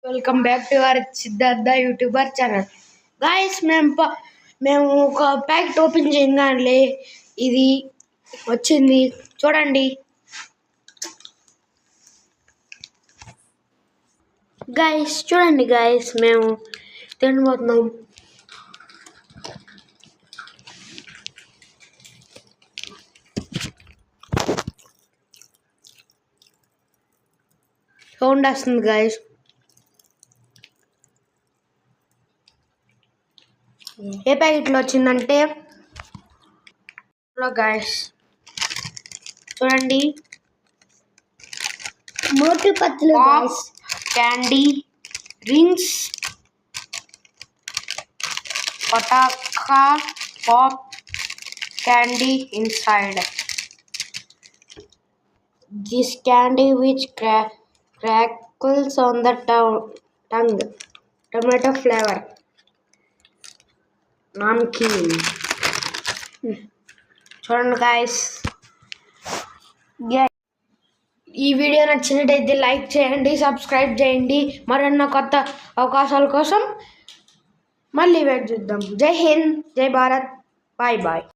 Welcome back to our Siddhartha YouTuber channel. Guys మేము ఒక packet open చేయగానే ఇది వచ్చింది చూడండి. గాయస్ మేము తినబోతున్నాం. సౌండ్ వస్తుంది గాయస్. ఏ ప్యాకెట్లో వచ్చిందంటే గాయస్ చూడండి, Motu Patlu guys, candy rings, Pataka pop candy inside. This candy which crackles on the tongue. Tomato flavor. Namkeen. చూడండి గాయస్. ఈ వీడియో నచ్చినట్టయితే లైక్ చేయండి, సబ్స్క్రైబ్ చేయండి. మరన్న కొత్త అవకాశాల కోసం మళ్ళీ వెయిట్ చేద్దాం. జై హింద్, జై భారత్, బాయ్ బాయ్.